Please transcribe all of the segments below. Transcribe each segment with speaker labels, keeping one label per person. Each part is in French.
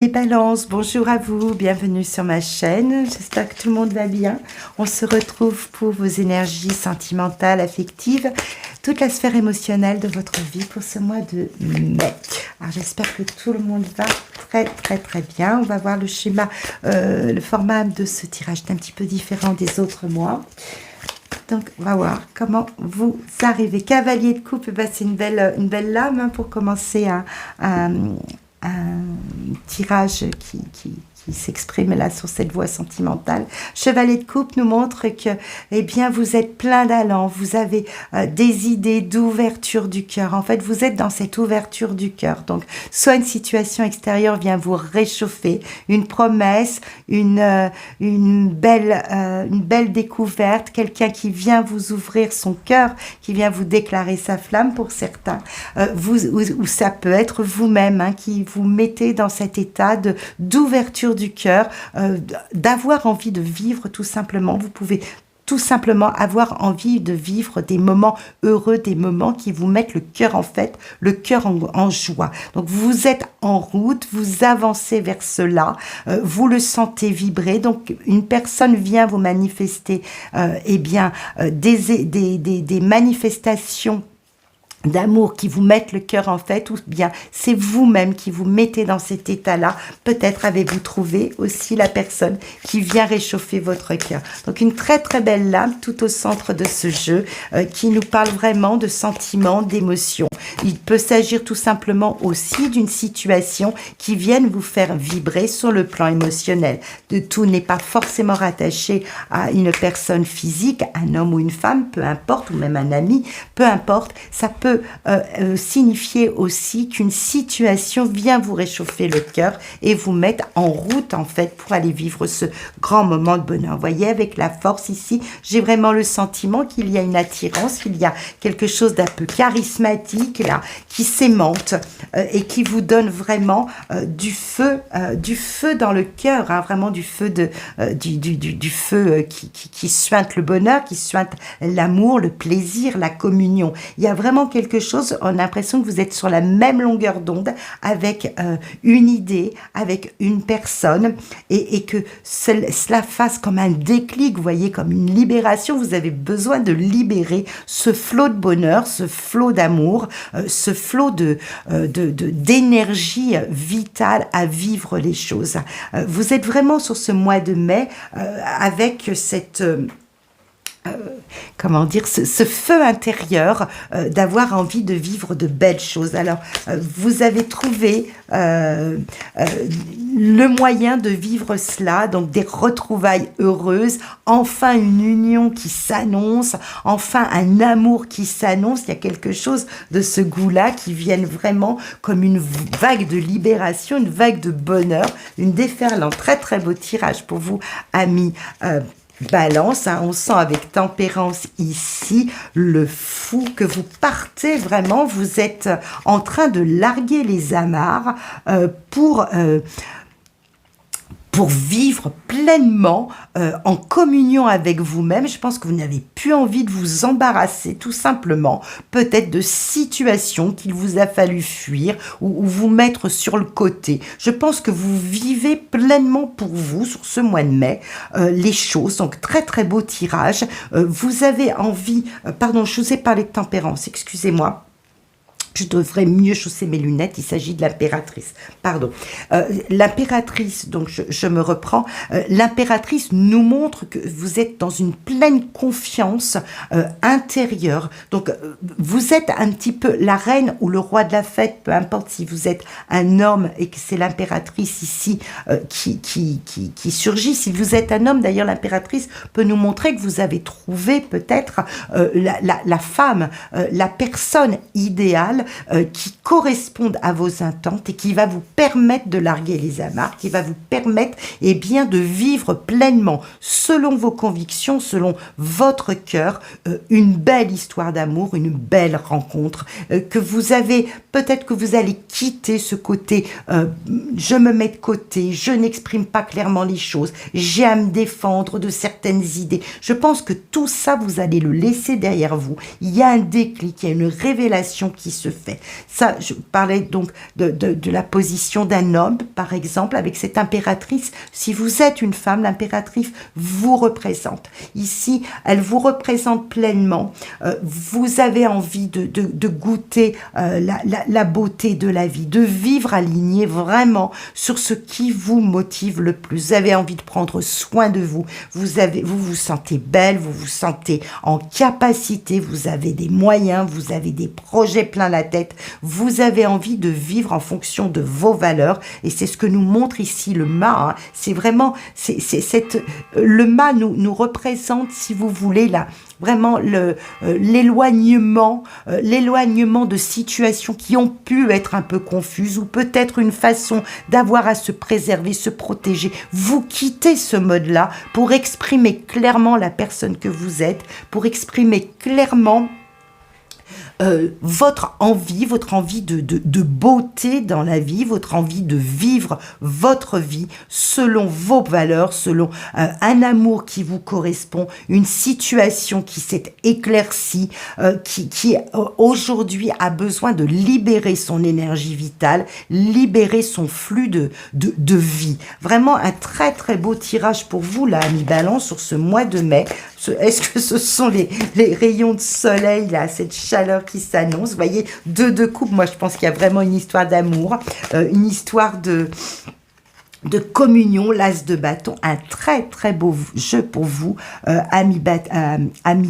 Speaker 1: Les balances, bonjour à vous, bienvenue sur ma chaîne, j'espère que tout le monde va bien. On se retrouve pour vos énergies sentimentales, affectives, toute la sphère émotionnelle de votre vie pour ce mois de mai. Alors j'espère que tout le monde va très bien. On va voir le schéma, le format de ce tirage est un petit peu différent des autres mois. Donc, on va voir comment vous arrivez. Cavalier de coupe, ben, c'est une belle lame hein, pour commencer un tirage qui s'exprime là sur cette voie sentimentale. Chevalier de coupe nous montre que eh bien, vous êtes plein d'allant, vous avez des idées d'ouverture du cœur. En fait, vous êtes dans cette ouverture du cœur. Donc, soit une situation extérieure vient vous réchauffer, une promesse, une belle découverte, quelqu'un qui vient vous ouvrir son cœur, qui vient vous déclarer sa flamme pour certains, ou ça peut être vous-même hein, qui vous mettez dans cet état d'ouverture du cœur, d'avoir envie de vivre tout simplement. Vous pouvez tout simplement avoir envie de vivre des moments heureux, des moments qui vous mettent le cœur en fête, le cœur en joie. Donc vous êtes en route, vous avancez vers cela, vous le sentez vibrer. Donc une personne vient vous manifester des manifestations d'amour qui vous mettent le cœur en fête, ou bien c'est vous-même qui vous mettez dans cet état-là. Peut-être avez-vous trouvé aussi la personne qui vient réchauffer votre cœur. Donc une très belle lame tout au centre de ce jeu qui nous parle vraiment de sentiments, d'émotions. Il peut s'agir tout simplement aussi d'une situation qui vienne vous faire vibrer sur le plan émotionnel. Tout n'est pas forcément rattaché à une personne physique, un homme ou une femme, peu importe, ou même un ami, peu importe, ça peut signifier aussi qu'une situation vient vous réchauffer le cœur et vous mettre en route en fait pour aller vivre ce grand moment de bonheur. Vous voyez, avec la force ici, j'ai vraiment le sentiment qu'il y a une attirance, qu'il y a quelque chose d'un peu charismatique là, qui s'aimante et qui vous donne vraiment du feu dans le cœur, hein, vraiment du feu du feu qui suinte le bonheur, qui suinte l'amour, le plaisir, la communion. Il y a vraiment quelque chose, on a l'impression que vous êtes sur la même longueur d'onde avec une idée, avec une personne et que cela fasse comme un déclic, vous voyez, comme une libération. Vous avez besoin de libérer ce flot de bonheur, ce flot d'amour, ce flot d'énergie vitale à vivre les choses. Vous êtes vraiment sur ce mois de mai avec cette... comment dire, ce feu intérieur d'avoir envie de vivre de belles choses. Alors, vous avez trouvé le moyen de vivre cela, donc des retrouvailles heureuses, enfin une union qui s'annonce, enfin un amour qui s'annonce. Il y a quelque chose de ce goût-là qui vient vraiment comme une vague de libération, une vague de bonheur, une déferlante. Très beau tirage pour vous, amis. Balance, hein, on sent avec tempérance ici le fou que vous partez vraiment, vous êtes en train de larguer les amarres pour vivre pleinement en communion avec vous-même. Je pense que vous n'avez plus envie de vous embarrasser tout simplement, peut-être de situations qu'il vous a fallu fuir ou vous mettre sur le côté. Je pense que vous vivez pleinement pour vous sur ce mois de mai les choses. Donc très beau tirage. Vous avez envie, pardon, je vous ai parlé de tempérance, excusez-moi. Je devrais mieux chausser mes lunettes, il s'agit de l'impératrice. Pardon. L'impératrice, donc je me reprends, l'impératrice nous montre que vous êtes dans une pleine confiance intérieure. Donc, vous êtes un petit peu la reine ou le roi de la fête, peu importe si vous êtes un homme et que c'est l'impératrice ici qui surgit. Si vous êtes un homme, d'ailleurs, l'impératrice peut nous montrer que vous avez trouvé peut-être la femme, la personne idéale qui correspondent à vos attentes et qui va vous permettre de larguer les amarres, qui va vous permettre eh bien, de vivre pleinement, selon vos convictions, selon votre cœur, une belle histoire d'amour, une belle rencontre, que vous avez, peut-être que vous allez quitter ce côté, je me mets de côté, je n'exprime pas clairement les choses, j'ai à me défendre de certaines idées. Je pense que tout ça, vous allez le laisser derrière vous. Il y a un déclic, il y a une révélation qui se se fait. Ça, je parlais donc de la position d'un homme, par exemple, avec cette impératrice. Si vous êtes une femme, l'impératrice vous représente. Ici, elle vous représente pleinement. Vous avez envie de goûter la beauté de la vie, de vivre aligné vraiment sur ce qui vous motive le plus. Vous avez envie de prendre soin de vous. Vous vous sentez belle, vous vous sentez en capacité, vous avez des moyens, vous avez des projets plein la tête. Vous avez envie de vivre en fonction de vos valeurs. Et c'est ce que nous montre ici le mât. Hein. C'est vraiment, le mât nous représente, si vous voulez, là, vraiment l'éloignement de situations qui ont pu être un peu confuses ou peut-être une façon d'avoir à se préserver, se protéger. Vous quittez ce mode-là pour exprimer clairement la personne que vous êtes, pour exprimer clairement votre envie de beauté dans la vie, votre envie de vivre votre vie selon vos valeurs, selon un amour qui vous correspond, une situation qui s'est éclaircie, qui aujourd'hui a besoin de libérer son énergie vitale, libérer son flux de vie. Vraiment un très très beau tirage pour vous là, amis Balance, sur ce mois de mai. Est-ce que ce sont les rayons de soleil là, cette chaleur qui s'annonce? Vous voyez, deux de coupe. Moi, je pense qu'il y a vraiment une histoire d'amour, une histoire de communion, l'as de bâton, un très très beau jeu pour vous, amis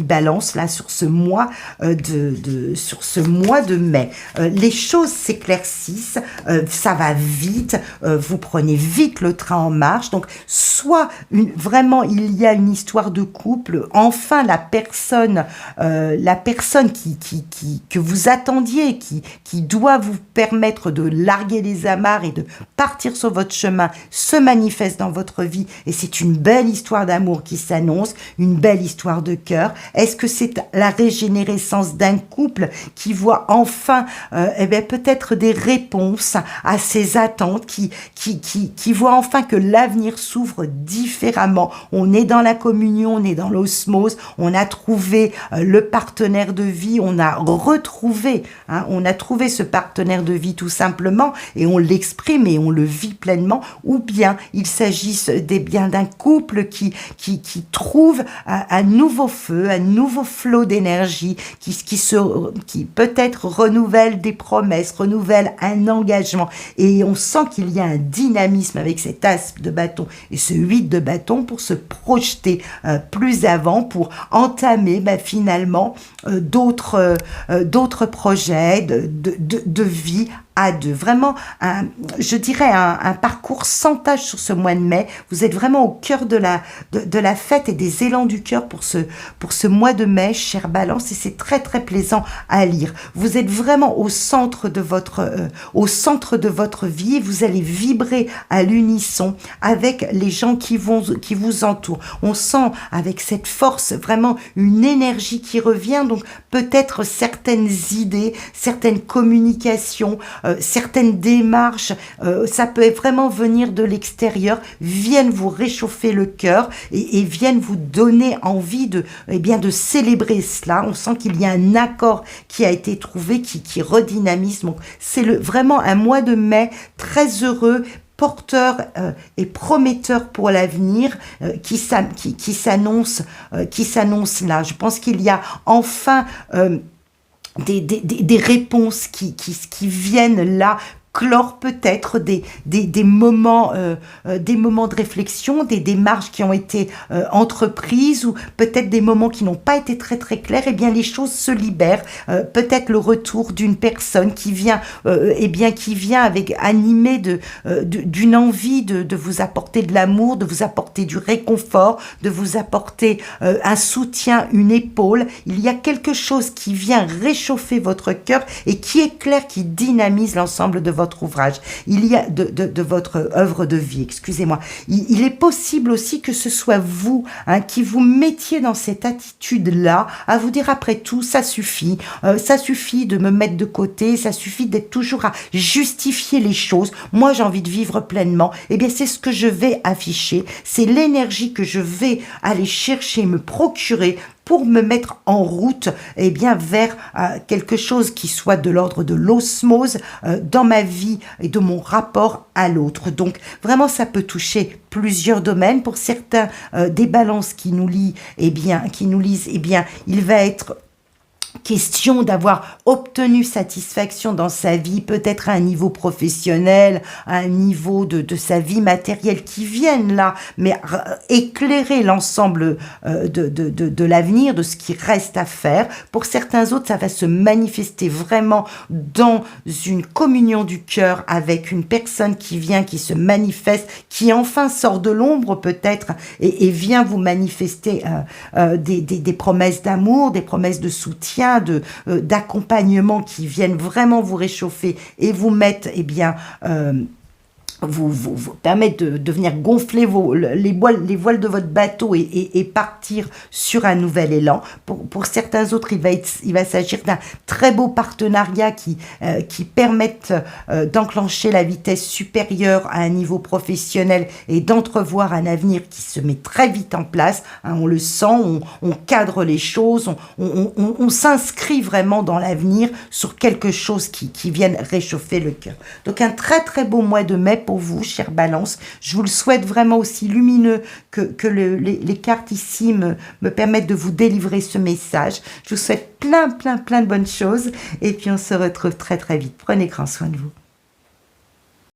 Speaker 1: Balance, là sur ce mois de mai. Les choses s'éclaircissent, ça va vite, vous prenez vite le train en marche. Donc soit vraiment il y a une histoire de couple, enfin la personne que vous attendiez, qui doit vous permettre de larguer les amarres et de partir sur votre chemin, se manifeste dans votre vie et c'est une belle histoire d'amour qui s'annonce, une belle histoire de cœur. Est-ce que c'est la régénérescence d'un couple qui voit enfin peut-être des réponses à ses attentes, qui voit enfin que l'avenir s'ouvre différemment? On est dans la communion, on est dans l'osmose, on a trouvé le partenaire de vie, on a retrouvé, on a trouvé ce partenaire de vie tout simplement et on l'exprime et on le vit pleinement. Ou bien il s'agisse d'un couple qui trouve un nouveau feu, un nouveau flot d'énergie, qui peut-être renouvelle des promesses, renouvelle un engagement. Et on sent qu'il y a un dynamisme avec cet as de bâton et ce 8 de bâton pour se projeter plus avant, pour entamer finalement d'autres projets de vie à deux. Vraiment, je dirais un parcours sans tâche sur ce mois de mai. Vous êtes vraiment au cœur de la fête et des élans du cœur pour ce mois de mai, chère Balance, et c'est très très plaisant à lire. Vous êtes vraiment au centre de votre vie. Vous allez vibrer à l'unisson avec les gens qui vous entourent. On sent avec cette force vraiment une énergie qui revient, donc peut-être certaines idées, certaines communications, certaines démarches, ça peut vraiment venir de l'extérieur, viennent vous réchauffer le cœur et viennent vous donner envie de célébrer cela. On sent qu'il y a un accord qui a été trouvé, qui redynamise. Donc c'est vraiment un mois de mai très heureux, porteur et prometteur pour l'avenir, qui s'annonce là. Je pense qu'il y a enfin des réponses qui viennent là clore peut-être des moments de réflexion, des démarches qui ont été entreprises ou peut-être des moments qui n'ont pas été très très clairs. Eh bien les choses se libèrent, peut-être le retour d'une personne qui vient avec animée d'une envie de vous apporter de l'amour, de vous apporter du réconfort, de vous apporter un soutien, une épaule. Il y a quelque chose qui vient réchauffer votre cœur et qui éclaire, qui dynamise l'ensemble de votre ouvrage. Il y a de votre œuvre de vie, excusez-moi. Il est possible aussi que ce soit vous qui vous mettiez dans cette attitude-là, à vous dire après tout, ça suffit de me mettre de côté, ça suffit d'être toujours à justifier les choses. Moi, j'ai envie de vivre pleinement. Eh bien, c'est ce que je vais afficher, c'est l'énergie que je vais aller chercher, me procurer pour me mettre en route, eh bien, vers quelque chose qui soit de l'ordre de l'osmose dans ma vie et de mon rapport à l'autre. Donc, vraiment, ça peut toucher plusieurs domaines. Pour certains, des balances qui nous lisent, eh bien, il va être question d'avoir obtenu satisfaction dans sa vie, peut-être à un niveau professionnel, à un niveau de sa vie matérielle qui viennent là, mais éclairer l'ensemble de l'avenir, de ce qui reste à faire. Pour certains autres, ça va se manifester vraiment dans une communion du cœur avec une personne qui vient, qui se manifeste, qui enfin sort de l'ombre peut-être et vient vous manifester des promesses d'amour, des promesses de soutien, d'accompagnement qui viennent vraiment vous réchauffer et vous mettre, eh bien, vous permettre de venir gonfler les voiles de votre bateau et partir sur un nouvel élan. Pour certains autres, il va s'agir d'un très beau partenariat qui permette d'enclencher la vitesse supérieure à un niveau professionnel et d'entrevoir un avenir qui se met très vite en place. On le sent, on cadre les choses, on s'inscrit vraiment dans l'avenir sur quelque chose qui vienne réchauffer le cœur. Donc un très très beau mois de mai pour vous, chère Balance. Je vous le souhaite vraiment aussi lumineux que les cartes ici me permettent de vous délivrer ce message. Je vous souhaite plein de bonnes choses et puis on se retrouve très très vite. Prenez grand soin de vous.